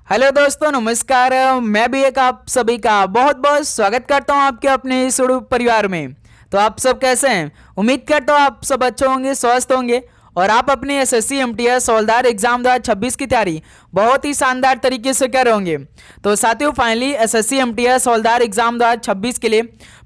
Hello दोस्तों, नमस्कार। मैं भी एक आप सभी का बहुत बहुत स्वागत करता हूं आपके अपने इस उड़ू परिवार में। तो आप सब कैसे हैं? उम्मीद करता हूं आप सब अच्छे होंगे, स्वस्थ होंगे और आप अपने एसएससी एमटीएस हवलदार एग्जाम 2026 की तैयारी बहुत ही शानदार तरीके से कर रहे होंगे। तो साथियों, फाइनली एसएससी एमटीएस हवलदार एग्जाम 2026 के लिए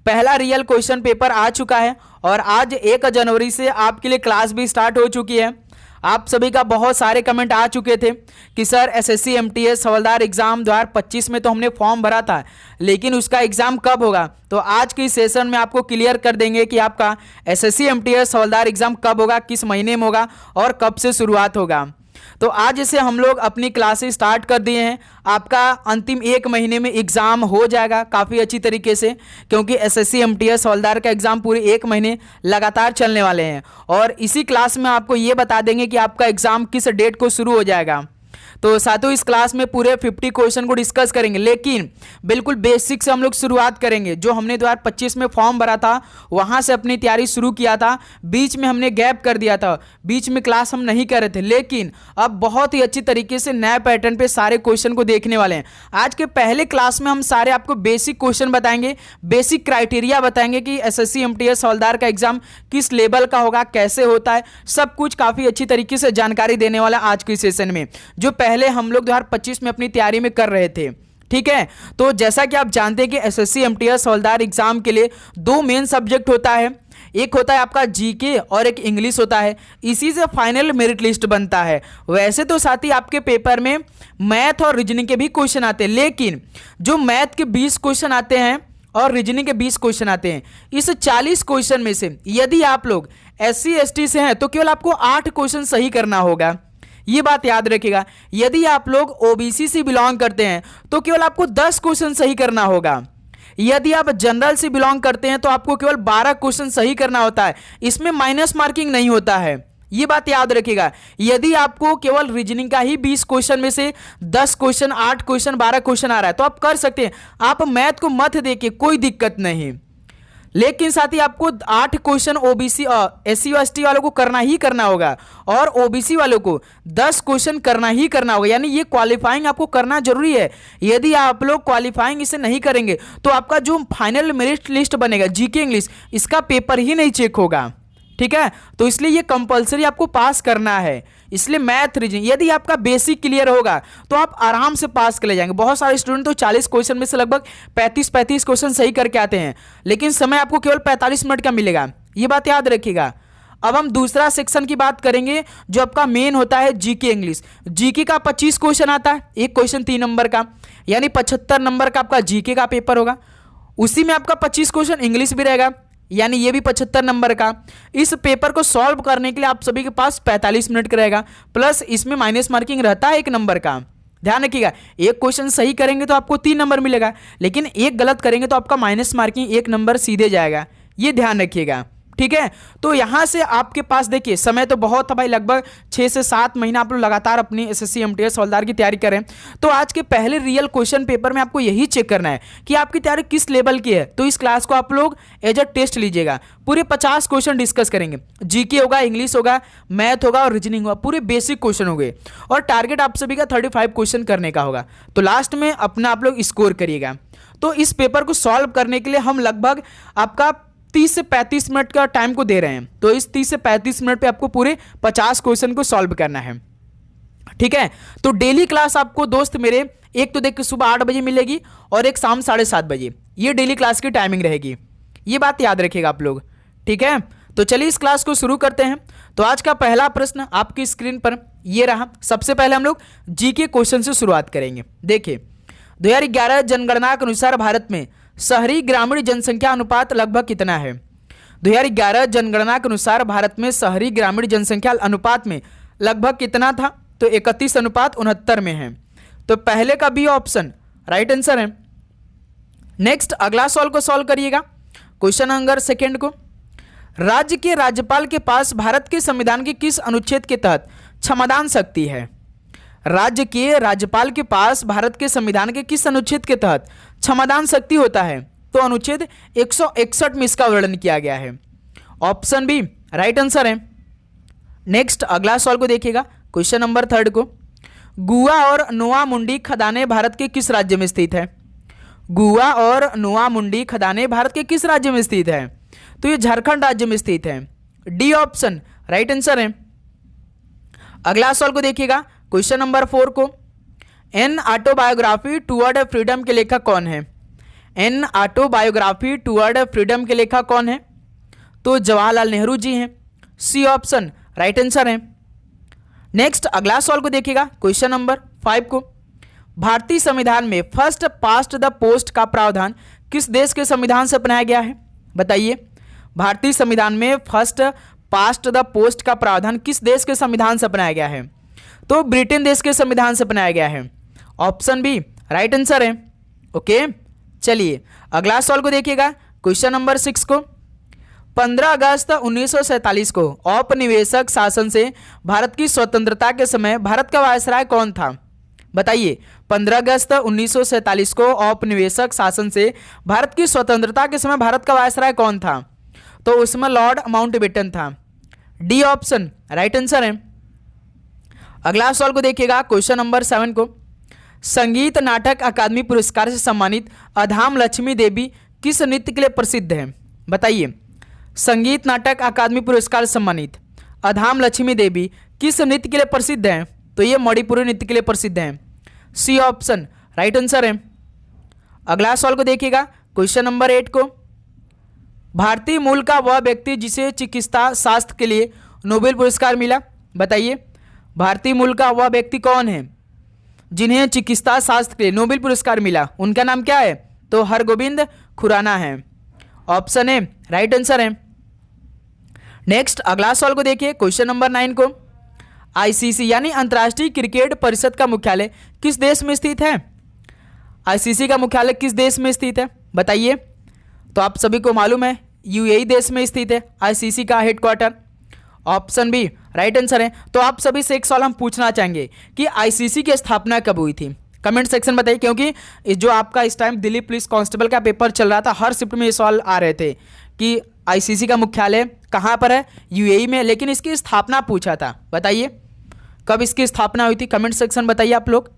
पहला रियल क्वेश्चन पेपर आ चुका है और आज 1 जनवरी से आपके लिए क्लास भी स्टार्ट हो चुकी है। आप सभी का बहुत सारे कमेंट आ चुके थे कि सर एसएससी एमटीएस हवलदार एग्जाम 2025 में तो हमने फॉर्म भरा था, लेकिन उसका एग्जाम कब होगा। तो आज की सेशन में आपको क्लियर कर देंगे कि आपका एसएससी एमटीएस हवलदार एग्जाम कब होगा, किस महीने में होगा और कब से शुरुआत होगा। तो आज से हम लोग अपनी क्लासेस स्टार्ट कर दिए हैं। आपका अंतिम 1 महीने में एग्ज़ाम हो जाएगा काफ़ी अच्छी तरीके से, क्योंकि एसएससी एमटीएस हवलदार का एग्ज़ाम पूरे 1 महीने लगातार चलने वाले हैं और इसी क्लास में आपको ये बता देंगे कि आपका एग्ज़ाम किस डेट को शुरू हो जाएगा। तो साथियों, इस क्लास में पूरे 50 क्वेश्चन को डिस्कस करेंगे, लेकिन बिल्कुल बेसिक से हम लोग शुरुआत करेंगे। जो हमने 2025 में फॉर्म भरा था वहां से अपनी तैयारी शुरू किया था, बीच में हमने गैप कर दिया था, बीच में क्लास हम नहीं कर रहे थे, लेकिन अब बहुत ही अच्छी तरीके से नए पैटर्न पे सारे क्वेश्चन को देखने वाले हैं। आज के पहले क्लास में हम सारे आपको बेसिक क्वेश्चन बताएंगे, बेसिक क्राइटेरिया बताएंगे कि एसएससी एमटीएस हवलदार का एग्जाम किस लेवल का होगा, कैसे होता है, सब कुछ काफ़ी अच्छी तरीके से जानकारी देने वाला आज के सेशन में, जो पहले हम लोग 2025 में अपनी तैयारी में कर रहे थे। ठीक है, तो जैसा कि आप जानते हैं कि एसएससी एमटीएस हवलदार एग्जाम के लिए 2 मेन सब्जेक्ट होता है, एक होता है आपका जीके और एक इंग्लिश होता है। इसी से फाइनल मेरिट लिस्ट बनता है। वैसे तो साथ ही आपके पेपर में मैथ और रीजनिंग के भी क्वेश्चन आते हैं, लेकिन जो मैथ के 20 क्वेश्चन आते हैं और रीजनिंग के 20 क्वेश्चन आते हैं, इस 40 क्वेश्चन में से यदि आप लोग SC ST से हैं तो केवल आपको 8 क्वेश्चन सही करना होगा। ये बात याद रखिएगा। यदि आप लोग ओबीसी से बिलोंग करते हैं तो केवल आपको 10 क्वेश्चन सही करना होगा। यदि आप जनरल से बिलोंग करते हैं तो आपको केवल 12 क्वेश्चन सही करना होता है, इसमें माइनस मार्किंग नहीं होता है। ये बात याद रखिएगा। यदि आपको केवल रीजनिंग का ही 20 क्वेश्चन में से 10 क्वेश्चन, 8 क्वेश्चन, 12 क्वेश्चन आ रहा है तो आप कर सकते हैं, आप मैथ को मत देखिए, कोई दिक्कत नहीं। लेकिन साथ ही आपको 8 क्वेश्चन ओबीसी SC और ST वालों को करना ही करना होगा और ओबीसी वालों को 10 क्वेश्चन करना ही करना होगा, यानी ये क्वालिफाइंग आपको करना जरूरी है। यदि आप लोग क्वालिफाइंग इसे नहीं करेंगे तो आपका जो फाइनल मेरिट लिस्ट बनेगा जीके इंग्लिश, इसका पेपर ही नहीं चेक होगा। ठीक है, तो इसलिए ये कंपलसरी आपको पास करना है। इसलिए मैथ रीजनिंग यदि आपका बेसिक क्लियर होगा तो आप आराम से पास कर ले जाएंगे। बहुत सारे स्टूडेंट तो 40 क्वेश्चन में से लगभग 35 क्वेश्चन सही करके आते हैं, लेकिन समय आपको केवल 45 मिनट का मिलेगा। ये बात याद रखिएगा। अब हम दूसरा सेक्शन की बात करेंगे जो आपका मेन होता है जीके इंग्लिश। जीके का 25 क्वेश्चन आता है, एक क्वेश्चन 3 नंबर का, यानी 75 नंबर का आपका जीके का पेपर होगा। उसी में आपका 25 क्वेश्चन इंग्लिश भी रहेगा, यानी ये भी 75 नंबर का। इस पेपर को सॉल्व करने के लिए आप सभी के पास 45 मिनट का रहेगा, प्लस इसमें माइनस मार्किंग रहता है 1 नंबर का। ध्यान रखिएगा, एक क्वेश्चन सही करेंगे तो आपको 3 नंबर मिलेगा, लेकिन एक गलत करेंगे तो आपका माइनस मार्किंग 1 नंबर सीधे जाएगा। ये ध्यान रखिएगा। ठीक है, तो यहां से आपके पास देखिए समय तो बहुत है भाई, लगभग 6 से 7 महीना आप लोग लगातार अपनी एसएससी एमटीएस हवलदार की तैयारी करें। तो आज के पहले रियल क्वेश्चन पेपर में आपको यही चेक करना है कि आपकी तैयारी किस लेवल की है। तो इस क्लास को आप लोग एज अ टेस्ट लीजिएगा। पूरे 50 क्वेश्चन डिस्कस करेंगे, जीके होगा, इंग्लिश होगा, मैथ होगा और रीजनिंग होगा, पूरे बेसिक क्वेश्चन होंगे और टारगेट आप सभी का 35 क्वेश्चन करने का होगा। तो लास्ट में अपना आप लोग स्कोर करिएगा। तो इस पेपर को सॉल्व करने के लिए हम लगभग आपका 30 से 35 मिनट का टाइम को दे रहे हैं। तो इस 30 से 35 मिनट पे आपको पूरे 50 क्वेश्चन को सॉल्व करना है। ठीक है, तो डेली क्लास आपको दोस्त मेरे एक तो देखिए सुबह 8 बजे मिलेगी और एक शाम 7:30 बजे, ये डेली क्लास की टाइमिंग रहेगी। ये बात याद रखिएगा आप लोग। ठीक है, तो चलिए इस क्लास को शुरू करते हैं। तो आज का पहला प्रश्न आपकी स्क्रीन पर ये रहा। सबसे पहले हम लोग जीके क्वेश्चन से शुरुआत करेंगे। देखिए, 2011 जनगणना के अनुसार भारत में शहरी ग्रामीण जनसंख्या अनुपात लगभग कितना है? 2011 जनगणना के अनुसार भारत में शहरी ग्रामीण जनसंख्या अनुपात में लगभग कितना था? तो 31:69 में है। तो पहले का बी ऑप्शन राइट आंसर है। नेक्स्ट अगला सवाल को सॉल्व करिएगा। क्वेश्चन नंबर सेकेंड को, राज्य के राज्यपाल के पास भारत के संविधान के किस अनुच्छेद के तहत क्षमादान शक्ति है? राज्य के राज्यपाल के पास भारत के संविधान के किस अनुच्छेद के तहत क्षमादान शक्ति होता है? तो अनुच्छेद 161 में इसका वर्णन किया गया है। ऑप्शन बी राइट आंसर है। नेक्स्ट अगला सवाल को देखिएगा, क्वेश्चन नंबर 3 को, गुआ और नोआ मुंडी खदानें भारत के किस राज्य में स्थित है? गुआ और नोआ मुंडी खदानें भारत के किस राज्य में स्थित है? तो ये झारखंड राज्य में स्थित है। डी ऑप्शन राइट आंसर है। अगला सवाल को देखिएगा, क्वेश्चन नंबर 4 को, एन ऑटोबायोग्राफी टुवर्ड फ्रीडम के लेखक कौन है? एन ऑटोबायोग्राफी टुवर्ड फ्रीडम के लेखक कौन है? तो जवाहरलाल नेहरू जी हैं। सी ऑप्शन राइट आंसर है। नेक्स्ट अगला सवाल को देखिएगा, क्वेश्चन नंबर 5 को, भारतीय संविधान में फर्स्ट पास्ट द पोस्ट का प्रावधान किस देश के संविधान से अपनाया गया है? बताइए, भारतीय संविधान में फर्स्ट पास्ट द पोस्ट का प्रावधान किस देश के संविधान से अपनाया गया है? तो ब्रिटेन देश के संविधान से अपनाया गया है। ऑप्शन बी राइट आंसर है। ओके, चलिए अगला सवाल को देखिएगा, क्वेश्चन नंबर 6 को, 15 अगस्त 1947 को औपनिवेशिक शासन से भारत की स्वतंत्रता के समय भारत का वायसराय कौन था? बताइए, 15 अगस्त 1947 को औपनिवेशिक शासन से भारत की स्वतंत्रता के समय भारत का वायसराय कौन था? तो उसमें लॉर्ड माउंटबेटन था। डी ऑप्शन राइट आंसर है। अगला सवाल को देखिएगा, क्वेश्चन नंबर 7 को, संगीत नाटक अकादमी पुरस्कार से सम्मानित अधाम लक्ष्मी देवी किस नृत्य के लिए प्रसिद्ध है? बताइए, संगीत नाटक अकादमी पुरस्कार से सम्मानित अधाम लक्ष्मी देवी किस नृत्य के लिए प्रसिद्ध है? तो ये मणिपुरी नृत्य के लिए प्रसिद्ध है। सी ऑप्शन राइट आंसर है। अगला सवाल को देखिएगा, क्वेश्चन नंबर 8 को, भारतीय मूल का वह व्यक्ति जिसे चिकित्सा शास्त्र के लिए नोबेल पुरस्कार मिला? बताइए, भारतीय मूल का वह व्यक्ति कौन है जिन्हें चिकित्सा शास्त्र के लिए नोबेल पुरस्कार मिला? उनका नाम क्या है? तो हरगोविंद खुराना है। ऑप्शन ए राइट आंसर है। नेक्स्ट अगला सवाल को देखिए, क्वेश्चन नंबर 9 को, आईसीसी यानी अंतर्राष्ट्रीय क्रिकेट परिषद का मुख्यालय किस देश में स्थित है? आईसीसी का मुख्यालय किस देश में स्थित है? बताइए। तो आप सभी को मालूम है यूएई देश में स्थित है आईसीसी का headquarter. Option B right answer है। तो आप सभी से एक सवाल हम पूछना चाहेंगे कि आईसीसी की स्थापना कब हुई थी? कमेंट सेक्शन बताइए, क्योंकि जो आपका इस टाइम दिल्ली पुलिस कांस्टेबल का पेपर चल रहा था, हर शिफ्ट में ये सवाल आ रहे थे कि आईसीसी का मुख्यालय कहाँ पर है? यूएई में, लेकिन इसकी स्थापना पूछा था। बताइए कब इसकी स्थापना हुई थी? कमेंट सेक्शन बताइए आप लोग।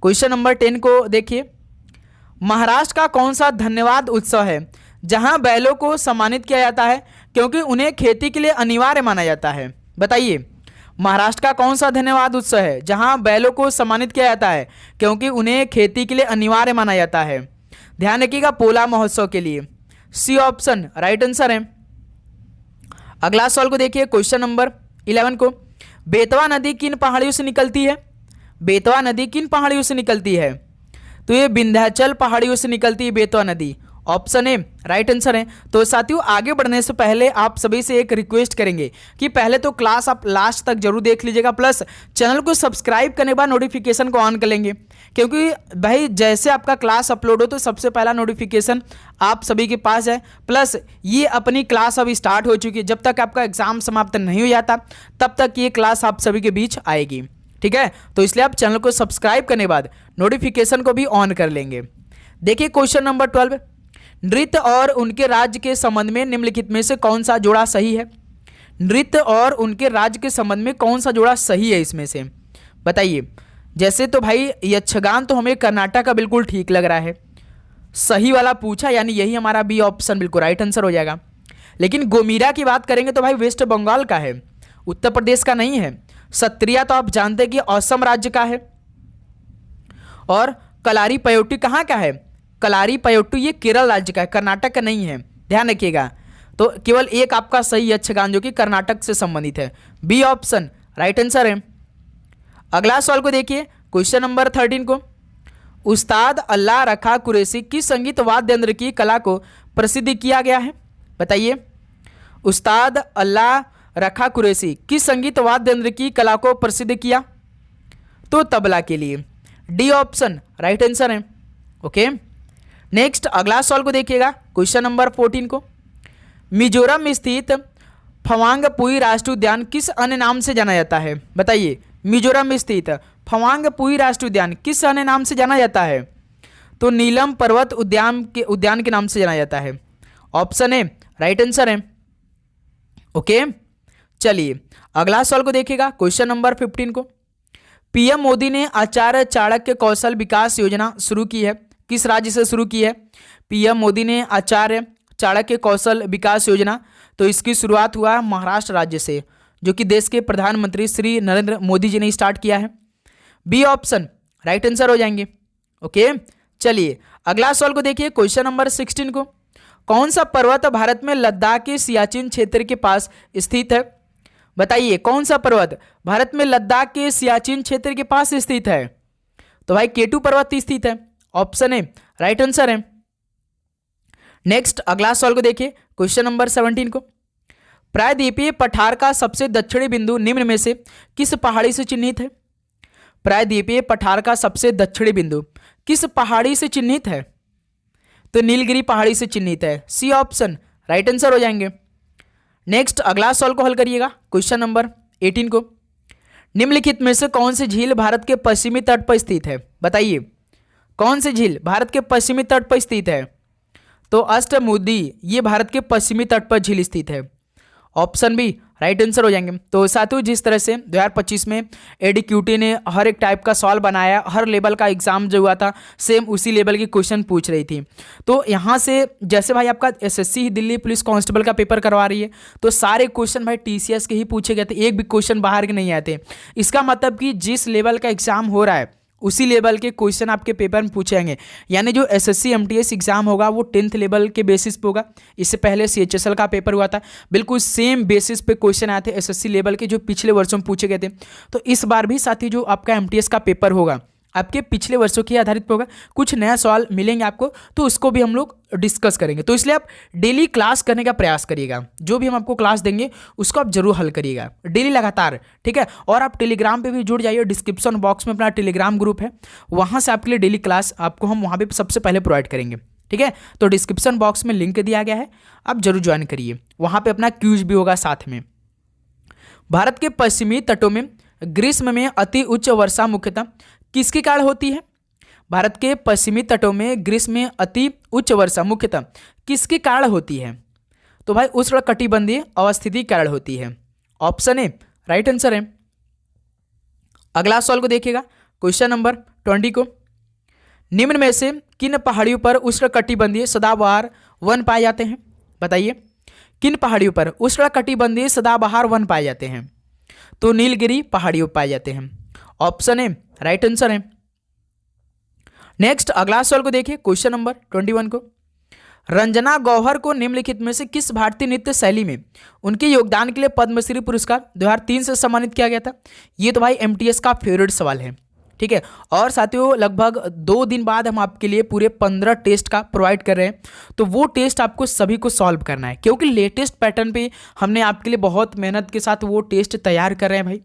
क्वेश्चन नंबर 10 को देखिए, महाराष्ट्र का कौन सा धन्यवाद उत्सव है जहां बैलों को सम्मानित किया जाता है क्योंकि उन्हें खेती के लिए अनिवार्य माना जाता है? बताइए, महाराष्ट्र का कौन सा धन्यवाद उत्सव है जहां बैलों को सम्मानित किया जाता है क्योंकि उन्हें खेती के लिए अनिवार्य माना जाता है? ध्यान रखिएगा, पोला महोत्सव के लिए। सी ऑप्शन राइट आंसर है। अगला सवाल को देखिए, क्वेश्चन नंबर 11 को, बेतवा नदी किन पहाड़ियों से निकलती है? बेतवा नदी किन पहाड़ियों से निकलती है? तो ये विंध्याचल पहाड़ियों से निकलती है बेतवा नदी। ऑप्शन ए राइट आंसर है। तो साथियों, आगे बढ़ने से पहले आप सभी से एक रिक्वेस्ट करेंगे कि पहले तो क्लास आप लास्ट तक जरूर देख लीजिएगा, प्लस चैनल को सब्सक्राइब करने के बाद नोटिफिकेशन को ऑन कर लेंगे, क्योंकि भाई जैसे आपका क्लास अपलोड हो तो सबसे पहला नोटिफिकेशन आप सभी के पास है। प्लस ये अपनी क्लास अभी स्टार्ट हो चुकी है, जब तक आपका एग्जाम समाप्त नहीं हो जाता तब तक ये क्लास आप सभी के बीच आएगी। ठीक है, तो इसलिए आप चैनल को सब्सक्राइब करने के बाद नोटिफिकेशन को भी ऑन कर लेंगे। देखिए क्वेश्चन नंबर 12, नृत्य और उनके राज्य के संबंध में निम्नलिखित में से कौन सा जोड़ा सही है? नृत्य और उनके राज्य के संबंध में कौन सा जोड़ा सही है इसमें से? बताइए। जैसे तो भाई यक्षगान तो हमें कर्नाटक का बिल्कुल ठीक लग रहा है, सही वाला पूछा, यानी यही हमारा बी ऑप्शन बिल्कुल राइट आंसर हो जाएगा। लेकिन गोमीरा की बात करेंगे तो भाई वेस्ट बंगाल का है, उत्तर प्रदेश का नहीं है। सत्रिया तो आप जानते हैं कि असम राज्य का है। और कलारी पयोट्टी कहाँ का है? कलारी पयोट्टी ये केरल राज्य का है, कर्नाटक का नहीं है, ध्यान रखिएगा। तो केवल एक आपका सही यक्षगान जो कि कर्नाटक से संबंधित है, बी ऑप्शन राइट आंसर है। अगला सवाल को देखिए, क्वेश्चन नंबर 13 को, उस्ताद अल्लाह रखा कुरैशी किस संगीत वाद्य यंत्र की कला को प्रसिद्ध किया गया है? बताइए। उस्ताद अल्लाह रखा कुरैशी किस संगीत वाद्य यंत्र की कला को प्रसिद्ध किया? तो तबला के लिए, डी ऑप्शन राइट आंसर है। ओके, नेक्स्ट अगला सवाल को देखिएगा, क्वेश्चन नंबर 14 को, मिजोरम में स्थित फवांगपुई राष्ट्रीय उद्यान किस अन्य नाम से जाना जाता है? बताइए। मिजोरम में स्थित फवांगपुई राष्ट्रीय उद्यान किस अन्य नाम से जाना जाता है? तो नीलम पर्वत उद्यान के नाम से जाना जाता है। ऑप्शन ए राइट आंसर है। ओके, चलिए अगला सवाल को देखिएगा, क्वेश्चन नंबर 15 को, पीएम मोदी ने आचार्य चाणक्य कौशल विकास योजना शुरू की है, किस राज्य से शुरू की है? पीएम मोदी ने आचार्य चाणक्य कौशल विकास योजना, तो इसकी शुरुआत हुआ महाराष्ट्र राज्य से, जो कि देश के प्रधानमंत्री श्री नरेंद्र मोदी जी ने स्टार्ट किया है। बी ऑप्शन राइट आंसर हो जाएंगे। ओके, चलिए अगला सवाल को देखिए, क्वेश्चन नंबर 16 को। कौन सा पर्वत भारत में लद्दाख के सियाचिन क्षेत्र के पास स्थित है? बताइए कौन सा पर्वत भारत में लद्दाख के सियाचिन क्षेत्र के पास स्थित है? तो भाई केटू पर्वत स्थित है, ऑप्शन ए राइट आंसर है। नेक्स्ट अगला सवाल को देखिए, क्वेश्चन नंबर 17 को। प्रायद्वीपीय पठार का सबसे दक्षिणी बिंदु निम्न में से किस पहाड़ी से चिन्हित है? प्रायद्वीपीय पठार का सबसे दक्षिणी बिंदु किस पहाड़ी से चिन्हित है? तो नीलगिरी पहाड़ी से चिन्हित है, सी ऑप्शन राइट आंसर हो जाएंगे। नेक्स्ट अगला सवाल को हल करिएगा, क्वेश्चन नंबर 18 को। निम्नलिखित में से कौन सी झील भारत के पश्चिमी तट पर स्थित है? बताइए कौन सी झील भारत के पश्चिमी तट पर स्थित है? तो अष्टमुदी, ये भारत के पश्चिमी तट पर झील स्थित है, ऑप्शन बी राइट आंसर हो जाएंगे। तो साथियों, जिस तरह से 2025 में एडीक्यूटी ने हर एक टाइप का सवाल बनाया, हर लेवल का एग्जाम जो हुआ था सेम उसी लेवल के क्वेश्चन पूछ रही थी। तो यहाँ से जैसे भाई आपका एसएससी दिल्ली पुलिस कांस्टेबल का पेपर करवा रही है, तो सारे क्वेश्चन भाई टीसीएस के ही पूछे गए थे, एक भी क्वेश्चन बाहर के नहीं आए थे। इसका मतलब कि जिस लेवल का एग्जाम हो रहा है उसी लेवल के क्वेश्चन आपके पेपर में पूछे जाएंगे। यानी जो एसएससी एमटीएस एग्जाम होगा वो 10th लेवल के बेसिस पे होगा। इससे पहले सीएचएसएल का पेपर हुआ था, बिल्कुल सेम बेसिस पे क्वेश्चन आए थे एसएससी लेवल के जो पिछले वर्षों में पूछे गए थे। तो इस बार भी साथ ही जो आपका एमटीएस का पेपर होगा आपके पिछले वर्षों के आधारित पे होगा, कुछ नया सवाल मिलेंगे आपको, तो उसको भी हम लोग डिस्कस करेंगे। तो इसलिए आप डेली क्लास करने का प्रयास करिएगा, जो भी हम आपको क्लास देंगे उसको आप जरूर हल करिएगा डेली लगातार, ठीक है। और आप टेलीग्राम पे भी जुड़ जाइए, डिस्क्रिप्शन बॉक्स में अपना टेलीग्राम ग्रुप है, वहाँ से आपके लिए डेली क्लास आपको हम वहाँ पर सबसे पहले प्रोवाइड करेंगे, ठीक है। तो डिस्क्रिप्शन बॉक्स में लिंक दिया गया है, आप जरूर ज्वाइन करिए, वहाँ पर अपना क्यूज भी होगा साथ में। भारत के पश्चिमी तटों में ग्रीष्म में अति उच्च वर्षा मुख्यतः किसके कारण होती है? भारत के पश्चिमी तटों में ग्रीष्म में अति उच्च वर्षा मुख्यतः किसके कारण होती है? तो भाई उष्णकटिबंधीय अवस्थिति कारण होती है, ऑप्शन ए राइट आंसर है। अगला सवाल को देखिएगा, क्वेश्चन नंबर 20 को। निम्न में से किन पहाड़ियों पर उष्णकटिबंधीय सदाबहार वन पाए जाते हैं? बताइए किन पहाड़ियों पर उष्णकटिबंधीय सदाबहार वन पाए जाते हैं? तो नीलगिरी पहाड़ियों पाए जाते हैं, ऑप्शन ए राइट आंसर है। नेक्स्ट अगला सवाल को देखिए, क्वेश्चन नंबर 21 को। रंजना गौहर को निम्नलिखित में से किस भारतीय नृत्य शैली में उनके योगदान के लिए पद्मश्री पुरस्कार 2003 से सम्मानित किया गया था? ये तो भाई एमटीएस का फेवरेट सवाल है, ठीक है। और साथियों लगभग 2 दिन बाद हम आपके लिए पूरे 15 टेस्ट का प्रोवाइड कर रहे हैं, तो वो टेस्ट आपको सभी को सॉल्व करना है, क्योंकि लेटेस्ट पैटर्न पे हमने आपके लिए बहुत मेहनत के साथ वो टेस्ट तैयार कर रहे हैं भाई।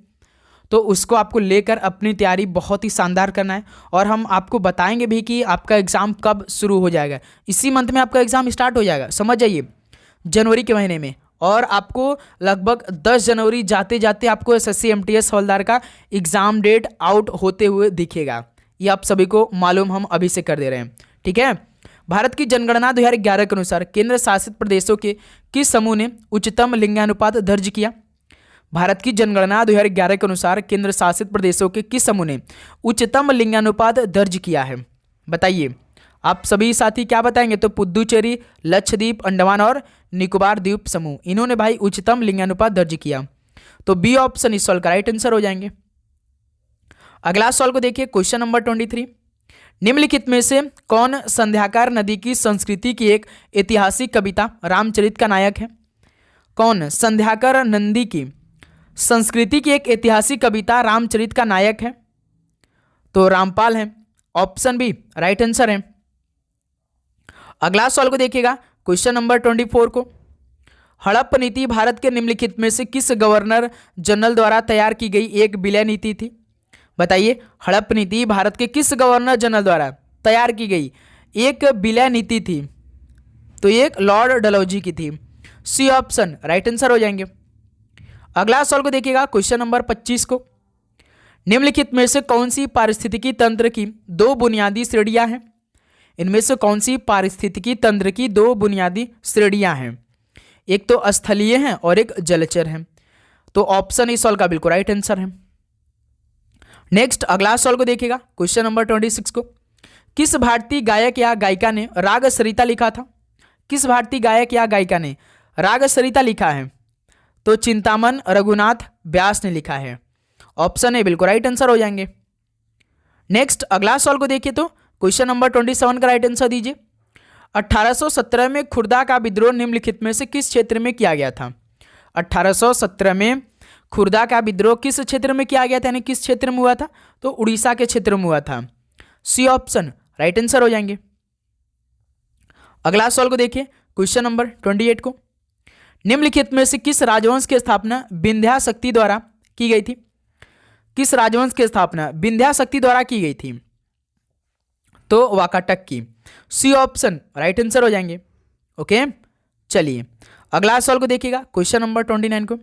तो उसको आपको लेकर अपनी तैयारी बहुत ही शानदार करना है, और हम आपको बताएंगे भी कि आपका एग्ज़ाम कब शुरू हो जाएगा। इसी मंथ में आपका एग्ज़ाम स्टार्ट हो जाएगा, समझ जाइए, जनवरी के महीने में। और आपको लगभग 10 जनवरी जाते जाते आपको एसएससी एमटीएस हवलदार का एग्ज़ाम डेट आउट होते हुए दिखेगा। ये आप सभी को मालूम हम अभी से कर दे रहे हैं, ठीक है। भारत की जनगणना 2011 के अनुसार केंद्र शासित प्रदेशों के किस समूह ने उच्चतम लिंगानुपात दर्ज किया? भारत की जनगणना 2011 के अनुसार केंद्र शासित प्रदेशों के किस समूह ने उच्चतम लिंगानुपात दर्ज किया है? बताइए आप सभी साथी क्या बताएंगे? तो पुदुचेरी, लक्षद्वीप, अंडमान और निकोबार द्वीप समूह, इन्होंने भाई उच्चतम लिंगानुपात दर्ज किया। तो बी ऑप्शन इस सवाल का राइट आंसर हो जाएंगे। अगला सवाल को देखिए, क्वेश्चन नंबर 23। निम्नलिखित में से कौन संध्याकार नदी की संस्कृति की एक ऐतिहासिक कविता रामचरित का नायक है? कौन संध्याकर नदी की संस्कृति की एक ऐतिहासिक कविता रामचरित का नायक है? तो रामपाल है, ऑप्शन बी राइट आंसर है। अगला सवाल को देखिएगा, क्वेश्चन नंबर 24 को। हड़प्प नीति भारत के निम्नलिखित में से किस गवर्नर जनरल द्वारा तैयार की गई एक विलय नीति थी? बताइए हड़प्प नीति भारत के किस गवर्नर जनरल द्वारा तैयार की गई एक विलय नीति थी? तो एक लॉर्ड डलहौजी की थी, सी ऑप्शन राइट आंसर हो जाएंगे। अगला सवाल को देखिएगा, क्वेश्चन नंबर 25 को। निम्नलिखित में से कौन सी पारिस्थितिकी तंत्र की 2 बुनियादी श्रेणियां हैं? इनमें से कौन सी पारिस्थितिकी तंत्र की 2 बुनियादी श्रेणियां हैं? एक तो स्थलीय है और एक जलचर है। तो ऑप्शन इस सवाल का बिल्कुल राइट आंसर है। नेक्स्ट अगला सवाल को देखिएगा, क्वेश्चन नंबर 26 को। किस भारतीय गायक या गायिका ने राग सरिता लिखा था? किस भारतीय गायक या गायिका ने राग सरिता लिखा है? तो चिंतामन रघुनाथ व्यास ने लिखा है। ऑप्शन ए बिल्कुल राइट आंसर हो जाएंगे। नेक्स्ट अगला सवाल को देखिए, तो क्वेश्चन नंबर 27 का राइट आंसर दीजिए। 1817 में खुर्दा का विद्रोह निम्नलिखित में से किस क्षेत्र में किया गया था? 1817 में खुर्दा का विद्रोह किस क्षेत्र में किया गया था, यानी किस क्षेत्र में हुआ था? तो उड़ीसा के क्षेत्र में हुआ था। सी ऑप्शन राइट आंसर हो जाएंगे। अगला सवाल को देखिए, क्वेश्चन नंबर 28 को। निम्नलिखित में से किस राजवंश की स्थापना विंध्याशक्ति द्वारा की गई थी? किस राजवंश की स्थापना विंध्याशक्ति द्वारा की गई थी? तो वाकाटक की। सी ऑप्शन राइट आंसर हो जाएंगे। ओके, चलिए अगला सवाल को देखिएगा, क्वेश्चन नंबर 29 को।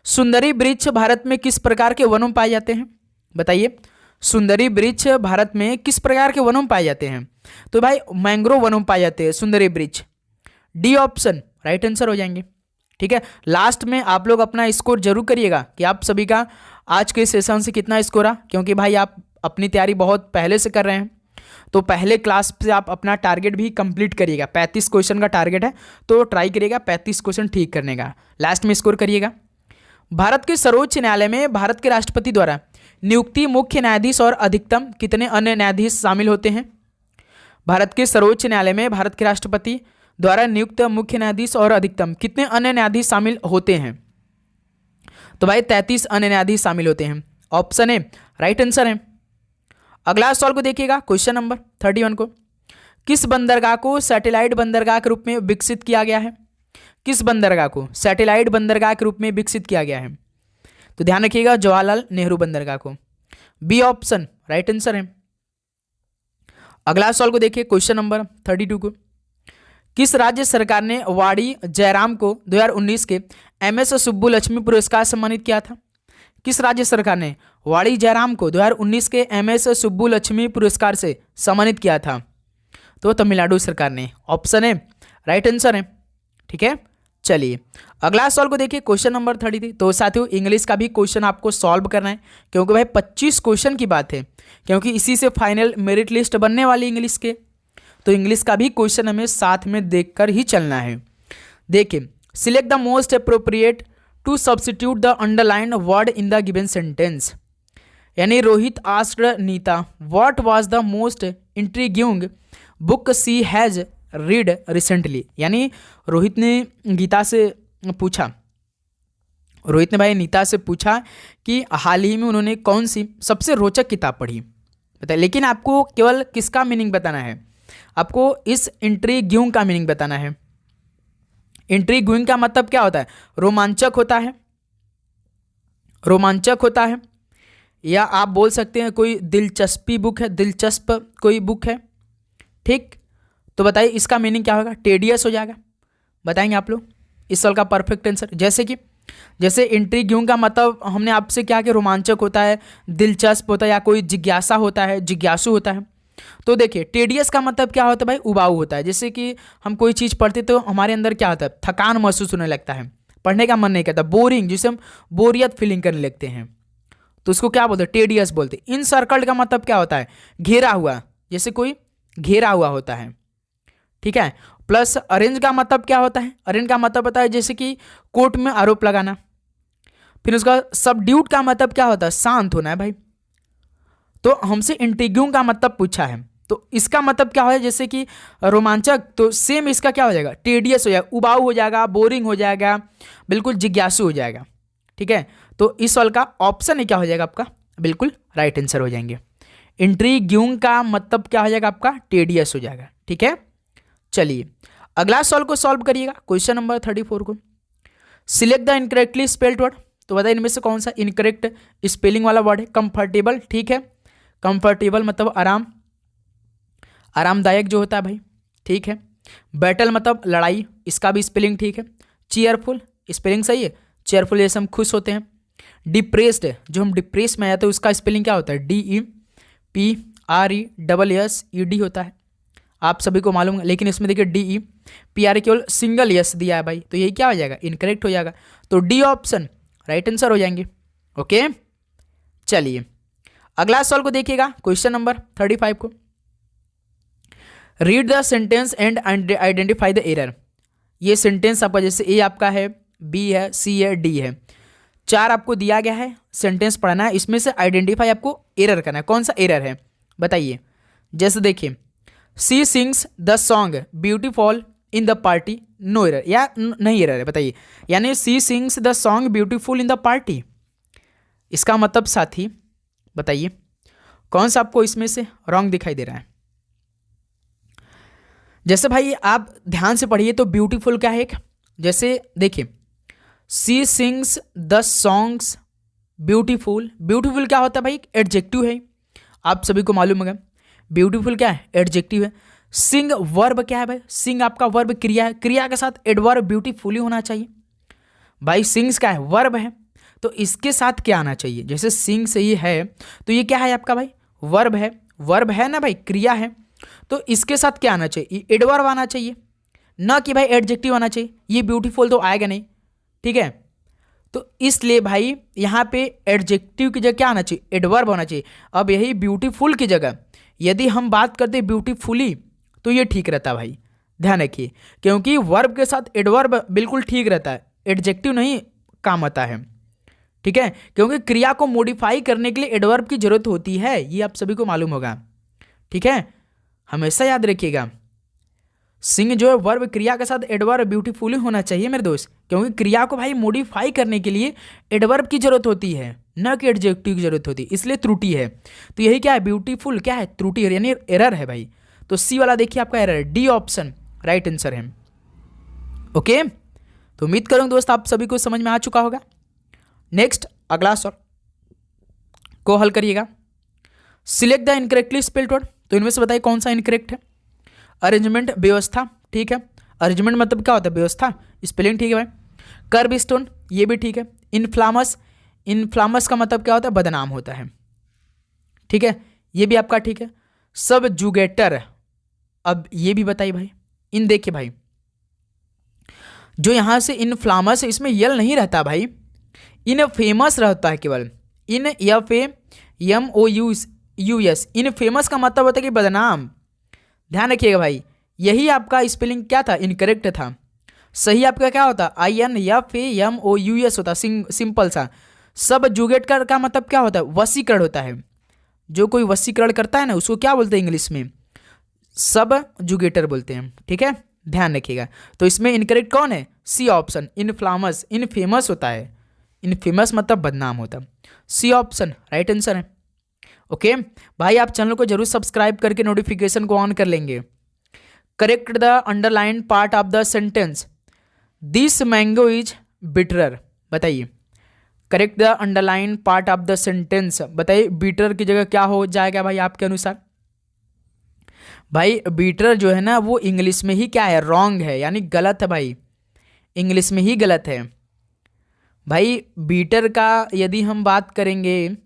सुंदरी वृक्ष भारत में किस प्रकार के वनों में पाए जाते हैं? बताइए, सुंदरी वृक्ष भारत में किस प्रकार के वनों में पाए जाते हैं? तो भाई मैंग्रोव वनों में पाए जाते हैं सुंदरी वृक्ष। डी ऑप्शन राइट आंसर हो जाएंगे। ठीक है, लास्ट में आप लोग अपना स्कोर जरूर करिएगा कि आप सभी का आज के सेशन से कितना स्कोर आ, क्योंकि भाई आप अपनी तैयारी बहुत पहले से कर रहे हैं, तो पहले क्लास से आप अपना टारगेट भी कंप्लीट करिएगा। 35 क्वेश्चन का टारगेट है, तो ट्राई करिएगा 35 क्वेश्चन ठीक करने का, लास्ट में स्कोर करिएगा। भारत के सर्वोच्च न्यायालय में भारत के राष्ट्रपति द्वारा नियुक्ति मुख्य न्यायाधीश और अधिकतम कितने अन्य न्यायाधीश शामिल होते हैं? भारत के सर्वोच्च न्यायालय में भारत के राष्ट्रपति द्वारा नियुक्त मुख्य न्यायाधीश और अधिकतम कितने अन्य न्यायाधीश शामिल होते हैं? तो भाई 33 अन्य न्यायाधीश शामिल होते हैं। ऑप्शन ए राइट आंसर है। अगला सवाल को देखिएगा, क्वेश्चन नंबर 31 को। किस बंदरगाह को सैटेलाइट बंदरगाह के रूप में विकसित किया गया है? किस बंदरगाह को सैटेलाइट बंदरगाह के रूप में विकसित किया गया है? तो ध्यान रखिएगा, जवाहरलाल नेहरू बंदरगाह को। बी ऑप्शन राइट आंसर है। अगला सवाल को देखिए, क्वेश्चन नंबर 32 को। किस राज्य सरकार ने वाड़ी जयराम को 2019 के एमएस सुब्बुलक्ष्मी पुरस्कार सम्मानित किया था? किस राज्य सरकार ने वाड़ी जयराम को 2019 के एमएस सुब्बुलक्ष्मी पुरस्कार से सम्मानित किया था? तो तमिलनाडु सरकार ने। ऑप्शन ए राइट आंसर है। ठीक है, चलिए अगला सवाल को देखिए, क्वेश्चन नंबर 33। तो साथियों इंग्लिश का भी क्वेश्चन आपको सॉल्व करना है, क्योंकि भाई 25 क्वेश्चन की बात है, क्योंकि इसी से फाइनल मेरिट लिस्ट बनने वाली इंग्लिश के, तो इंग्लिश का भी क्वेश्चन हमें साथ में देखकर ही चलना है। देखिए, select the most appropriate to substitute the underlined word in the given sentence. यानी Rohit asked Neeta what was the most intriguing book she has read recently. यानी रोहित ने गीता से पूछा, रोहित ने भाई नीता से पूछा कि हाल ही में उन्होंने कौन सी सबसे रोचक किताब पढ़ी, बताइए। लेकिन आपको केवल किसका मीनिंग बताना है? आपको इस इंट्रीग्यूइंग का मीनिंग बताना है। इंट्रीग्यूइंग का मतलब क्या होता है? रोमांचक होता है, रोमांचक होता है, या आप बोल सकते हैं कोई दिलचस्पी बुक है, दिलचस्प कोई बुक है। ठीक, तो बताइए इसका मीनिंग क्या होगा? टेडियस हो जाएगा। बताएंगे आप लोग इस सवाल का परफेक्ट आंसर। जैसे इंट्रीग्यूइंग का मतलब हमने आपसे क्या कि रोमांचक होता है, दिलचस्प होता है, या कोई जिज्ञासा होता है, जिज्ञासु होता है। तो देखिए टेडियस का मतलब क्या होता है भाई? उबाऊ होता है। जैसे कि हम कोई चीज़ पढ़ते तो हमारे अंदर क्या होता है? थकान महसूस होने लगता है, पढ़ने का मन नहीं करता, बोरिंग, जिसे हम बोरियत फीलिंग करने लगते हैं, तो उसको क्या बोलते हैं? टेडियस बोलते हैं। इन सर्कल्ड का मतलब क्या होता है? घेरा हुआ, जैसे कोई घेरा हुआ होता है। ठीक है, प्लस अरेंज का मतलब क्या होता है? अरेंज का मतलब होता है जैसे कि कोर्ट में आरोप लगाना। फिर उसका सबड्यूट का मतलब क्या होता है? शांत होना है भाई। तो हमसे इंट्रीग्यूइंग का मतलब पूछा है, तो इसका मतलब क्या है? जैसे कि रोमांचक, तो सेम इसका क्या हो जाएगा? टेडियस हो जाएगा, उबाऊ हो जाएगा, बोरिंग हो जाएगा, बिल्कुल जिज्ञासु हो जाएगा। ठीक है, तो इस सवाल का ऑप्शन ही क्या हो जाएगा आपका? बिल्कुल राइट आंसर हो जाएंगे। इंट्रीग्यूइंग का मतलब क्या हो जाएगा आपका? टेडियस हो जाएगा। ठीक है, चलिए अगला सवाल को सॉल्व करिएगा, क्वेश्चन नंबर 34 को। Select the incorrectly spelled word. तो बताइए इनमें से कौन सा इनकरेक्ट स्पेलिंग वाला वर्ड है? कंफर्टेबल। ठीक है, कंफर्टेबल मतलब आराम, आरामदायक जो होता है भाई। ठीक है, बैटल मतलब लड़ाई, इसका भी स्पेलिंग ठीक है। चीयरफुल, स्पेलिंग सही है, चेयरफुल जैसे हम खुश होते हैं। डिप्रेस्ड, जो हम डिप्रेस में आ जाते हैं उसका स्पेलिंग क्या होता है? DEPRESSED होता है, आप सभी को मालूम है। लेकिन इसमें देखिए DEPR केवल सिंगल यस दिया है भाई, तो यही क्या हो जाएगा? इनकरेक्ट हो जाएगा। तो डी ऑप्शन राइट आंसर हो जाएंगे। ओके, चलिए अगला सवाल को देखिएगा, क्वेश्चन नंबर 35 को। Read the sentence and identify the error. ये सेंटेंस आपका जैसे ए आपका है, बी है, सी है, डी है, 4 आपको दिया गया है, सेंटेंस पढ़ना है, इसमें से आइडेंटिफाई आपको एरर करना है, कौन सा एरर है बताइए। जैसे देखिए, she sings the song beautiful in the party, no error या नहीं एरर है बताइए। यानी she sings the song beautiful in the party, इसका मतलब साथी बताइए कौन सा आपको इसमें से रॉन्ग दिखाई दे रहा है। जैसे भाई आप ध्यान से पढ़िए तो ब्यूटीफुल क्या है एक, जैसे देखिए she sings the songs beautiful, beautiful क्या होता है भाई, एडजेक्टिव है, आप सभी को मालूम होगा ब्यूटीफुल क्या है, एडजेक्टिव है। सिंग वर्ब क्या है भाई, सिंग आपका वर्ब क्रिया है, क्रिया के साथ एडवर्ब ब्यूटीफुली होना चाहिए। भाई सिंग्स क्या है, वर्ब है, तो इसके साथ क्या आना चाहिए, जैसे सिंग से ही है तो ये क्या है आपका भाई, वर्ब है, वर्ब है ना भाई, क्रिया है, तो इसके साथ क्या आना चाहिए, एडवर्ब आना चाहिए, ना कि भाई एडजेक्टिव आना चाहिए। ये ब्यूटीफुल तो आएगा नहीं, ठीक है, तो इसलिए भाई यहाँ पे एडजेक्टिव की जगह क्या आना चाहिए, एडवर्ब होना चाहिए। अब यही ब्यूटीफुल की जगह यदि हम बात करते ब्यूटीफुली तो ये ठीक रहता भाई, ध्यान रखिए, क्योंकि वर्ब के साथ एडवर्ब बिल्कुल ठीक रहता है, एडजेक्टिव नहीं काम आता है, ठीक है, क्योंकि क्रिया को मॉडिफाई करने के लिए एडवर्ब की जरूरत होती है, ये आप सभी को मालूम होगा, ठीक है, हमेशा याद रखिएगा। सिंग जो है वर्ब क्रिया के साथ एडवर्ब ब्यूटीफुली होना चाहिए मेरे दोस्त, क्योंकि क्रिया को भाई मॉडिफाई करने के लिए एडवर्ब की जरूरत होती है, न कि एडजेक्टिव की जरूरत होती है, इसलिए त्रुटि है। तो यही क्या है, ब्यूटीफुल क्या है, त्रुटि यानी एरर है भाई। तो सी वाला देखिए आपका एरर है, डी ऑप्शन राइट आंसर है। ओके, तो उम्मीद करूंगा दोस्त आप सभी को समझ में आ चुका होगा। नेक्स्ट अगला सवाल को हल करिएगा। Select the incorrectly spelled word, तो इनमें से बताइए कौन सा इनकरेक्ट है। अरेंजमेंट व्यवस्था, ठीक है, अरेंजमेंट मतलब क्या होता है, व्यवस्था, स्पेलिंग ठीक है भाई। कर्ब स्टोन, ये भी ठीक है। इन्फ्लामस, इन्फ्लामस का मतलब क्या होता है, बदनाम होता है, ठीक है, ये भी आपका ठीक है। सब जुगेटर, अब ये भी बताइए भाई, इन देखिए भाई जो यहां से इन्फ्लामस है इसमें यल नहीं रहता भाई, इन फेमस रहता है केवल, in F M O U S, infamous का मतलब होता है कि बदनाम, ध्यान रखिएगा भाई, यही आपका स्पेलिंग क्या था, इनकरेक्ट था। सही आपका क्या होता, I N F M O U S होता, सिंपल सा। सब जुगेटर का मतलब क्या होता है, वशीकरण होता है, जो कोई वशीकरण करता है ना उसको क्या बोलते हैं इंग्लिश में, सब जुगेटर बोलते हैं, ठीक है, ध्यान रखिएगा। तो इसमें इनकरेक्ट कौन है, सी ऑप्शन, इनफ्लामस, इनफेमस होता है, इनफेमस मतलब बदनाम होता, सी ऑप्शन राइट आंसर है। ओके भाई, आप चैनल को जरूर सब्सक्राइब करके नोटिफिकेशन को ऑन कर लेंगे। Correct the underline part of the sentence, this mango is bitterer, बताइए correct the underline part of the sentence, बताइए बिटर की जगह क्या हो जाएगा भाई आपके अनुसार। भाई बिटर जो है ना वो इंग्लिश में ही क्या है, रॉन्ग है, यानी गलत है भाई, इंग्लिश में ही गलत है भाई। बीटर का यदि हम बात करेंगे,